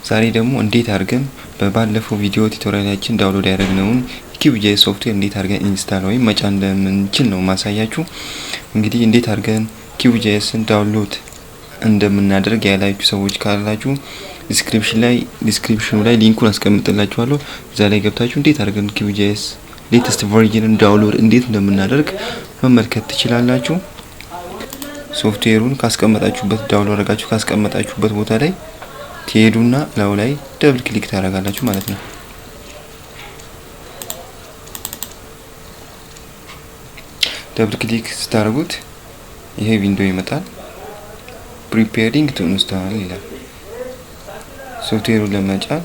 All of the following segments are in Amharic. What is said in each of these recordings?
ዛሬ ደግሞ እንዴት አድርገን በባለፈው ቪዲዮ ቱቶሪያላችን ዳውንሎድ ያደረግነውን QGIS ሶፍትዌር እንዴት አድርገን ኢንስታል ወይም መጫን እንደምንችል ነው ማሳያችሁ። እንግዲህ እንዴት አድርገን QGISን ዳውንሎድ እንደምናደርግ ያላችሁ ሰዎች ካላችሁ ዲስክሪፕሽኑ ላይ ሊንኩን አስቀምጥላችኋለሁ። እዛ ላይ ገብታችሁ እንዴት አድርገን QGIS ሌተስት ቨርዥንን ዳውንሎድ እንዴት እንደምናደርግ መመልከት ትችላላችሁ። ሶፍትዌሩን ካስቀመጣችሁበት ዳውንሎድ አድርጋችሁ ካስቀመጣችሁበት ቦታ ላይ ትሄዱና ላው ላይ ደብል ክሊክ ታደርጋላችሁ ማለት ነው። ደብል ክሊክ ስታደርጉት ይሄ ዊንዶው ይመጣል። preparing to install ይላል። ሶፍትዌሩን ለመጫን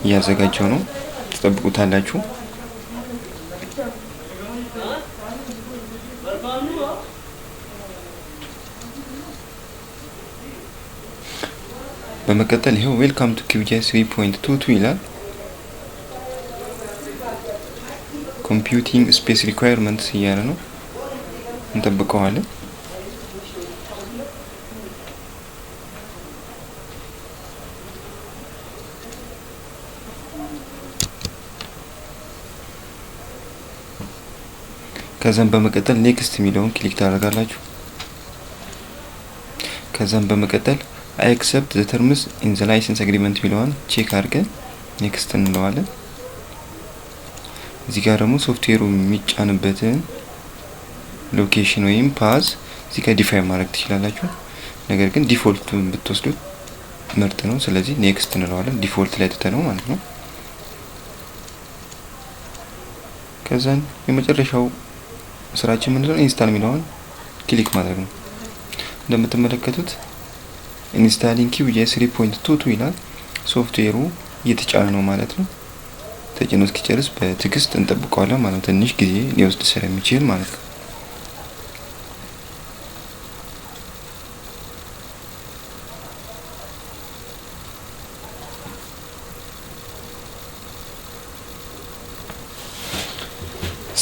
እያዘጋጀው ነው፣ ተጠብቁታላችሁ። በመቀጠል ይሄው ዌልካም ቱ QGIS 3.22 ይላል። ኮምፒውቲንግ ስፔስ ሪኳየርመንትስ እያለ ነው፣ እንጠብቀዋለን። ከዛም በመቀጠል ኔክስት የሚለውን ክሊክ ታደርጋላችሁ። ከዛም በመቀጠል I accept the terms in the license agreement የሚለውን ቼክ አድርገን ኔክስት እንለዋለን። እዚህ ጋር ደግሞ ሶፍትዌሩ የሚጫንበትን ሎኬሽን ወይም ፓዝ እዚህ ጋር ዲፋይን ማድረግ ትችላላችሁ። ነገር ግን ዲፎልቱን ብትወስዱት ምርጥ ነው። ስለዚህ ኔክስት እንለዋለን፣ ዲፎልት ላይ ተተነው ማለት ነው። ከዛን የመጨረሻው ስራችን ምንድነው? ኢንስታል የሚለውን ክሊክ ማድረግ ነው። እንደምትመለከቱት ኢንስታሊንግ QGIS 3.22 ይላል። ሶፍትዌሩ እየተጫነ ነው ማለት ነው። ተጭኖ እስኪጨርስ በትዕግስት እንጠብቀዋለን ማለት ነው። ትንሽ ጊዜ ሊወስድ ስለሚችል ማለት ነው።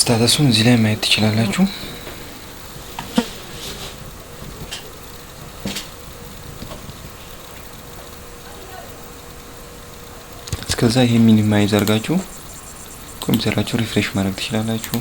ስታተሱን እዚህ ላይ ማየት ትችላላችሁ። እስከዛ ይሄ ሚኒማይዝ አድርጋችሁ ኮምፒውተራችሁ ሪፍሬሽ ማድረግ ትችላላችሁ።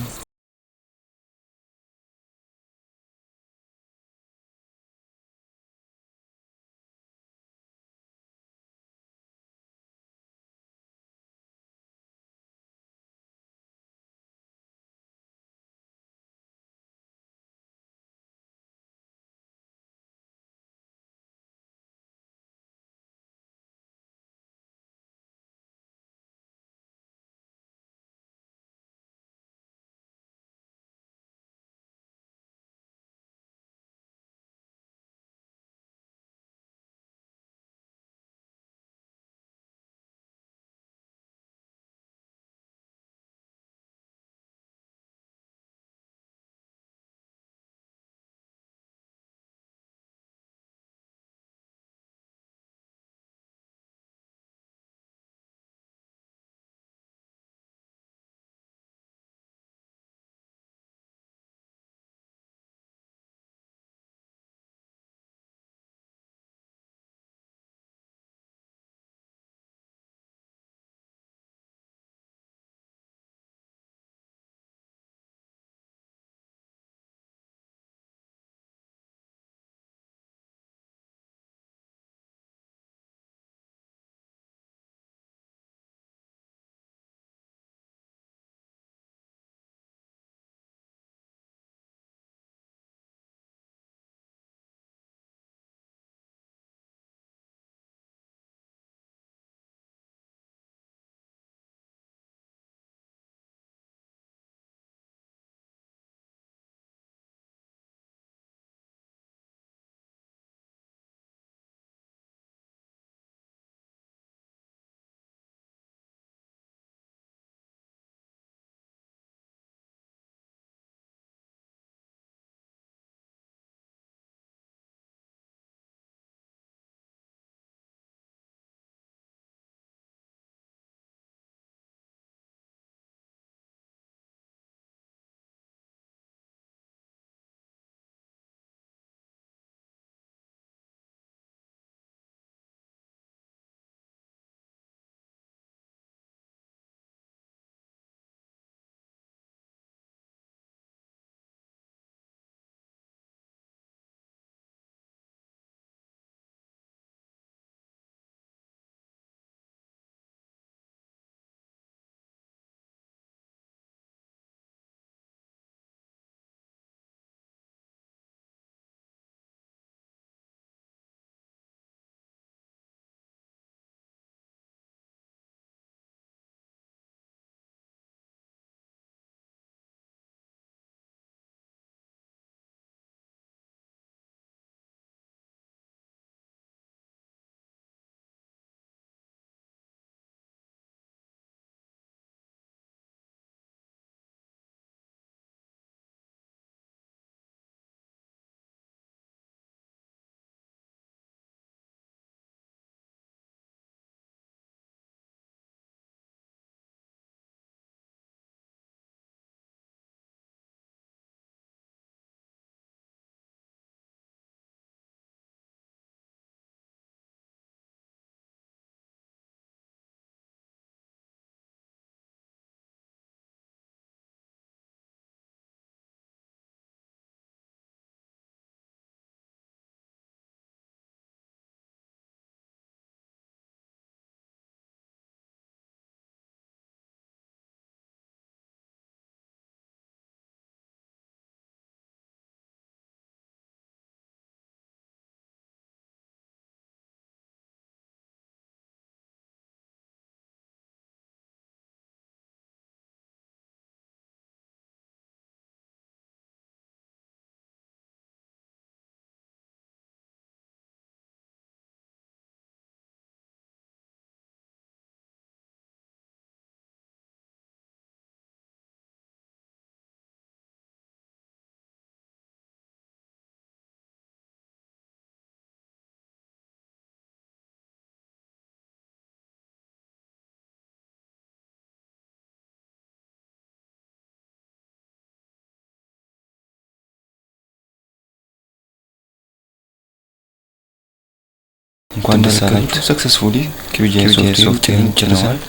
እንኳን ደስ አላችሁ ሰክሰስፉሊ QGIS ሶፍትዌርን ጨርሰናል።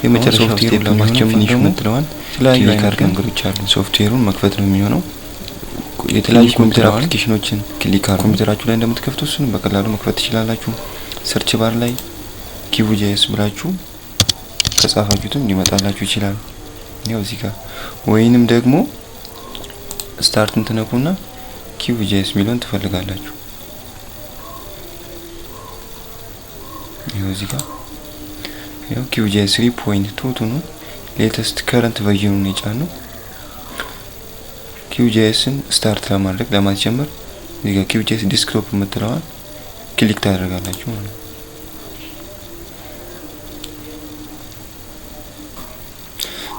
የመጨረሻው ስቴፕ ለማስጀመር ፊኒሽ የምትለዋን የተለያዩ አይነት መንገዶች አሉ። ሶፍትዌሩን መክፈት ነው የሚሆነው። የተለያዩ ኮምፒውተር አፕሊኬሽኖችን ክሊክ አድርጉ። ኮምፒውተራችሁ ላይ እንደምትከፍቱ እሱን በቀላሉ መክፈት ትችላላችሁ። ሰርች ባር ላይ QGIS ብላችሁ ከጻፋችሁትም ሊመጣላችሁ ይችላል። ያው እዚህ ጋር ወይንም ደግሞ ስታርትን ትነኩና QGIS ሚሊዮን ትፈልጋላችሁ። ይሄው እዚህ ጋር ያው QGIS 3.2 ነው ሌተስት ከረንት ቨርዥኑ ነው የጫነው። QGISን ስታርት ለማድረግ ለማስጀመር እዚህ ጋር QGIS ዲስክቶፕ የምትለዋን ክሊክ ታደርጋላችሁ ማለት ነው።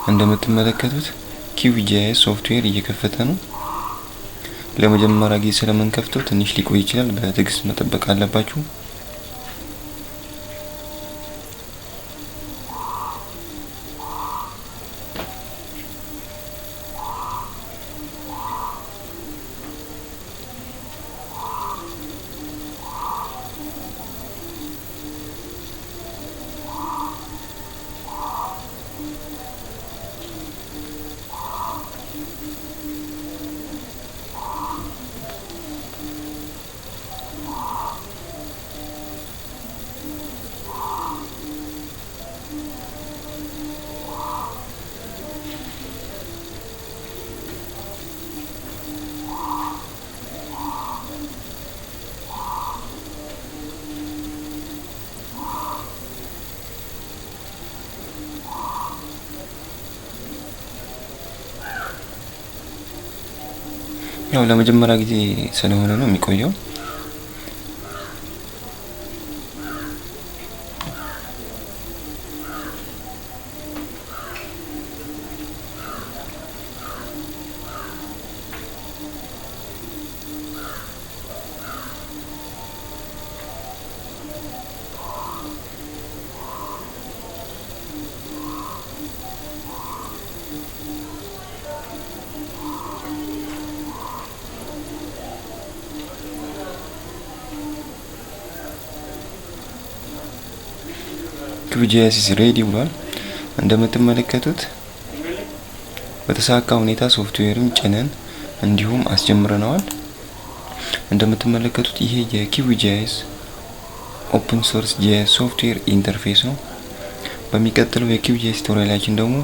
እንደምትመለከቱት QGIS ሶፍትዌር እየከፈተ ነው። ለመጀመሪያ ጊዜ ስለምንከፍተው ትንሽ ሊቆይ ይችላል። በትዕግስት መጠበቅ አለባችሁ። ያው ለመጀመሪያ ጊዜ ስለሆነ ነው የሚቆየው። QGIS is ready ብሏል። እንደምትመለከቱት በተሳካ ሁኔታ ሶፍትዌርን ጭነን እንዲሁም አስጀምረናል። እንደምትመለከቱት ይሄ የQGIS ኦፕን ሶርስ GIS ሶፍትዌር ኢንተርፌስ ነው። በሚቀጥለው የQGIS ቱቶሪያላችን ደግሞ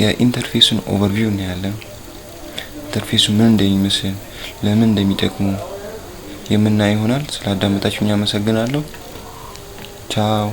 የኢንተርፌሱን ኦቨርቪው እናያለን። ኢንተርፌሱ ምን እንደሚመስል ለምን እንደሚጠቅሙ የምናይ ይሆናል። ስላዳመጣችሁኝ አመሰግናለሁ። ቻው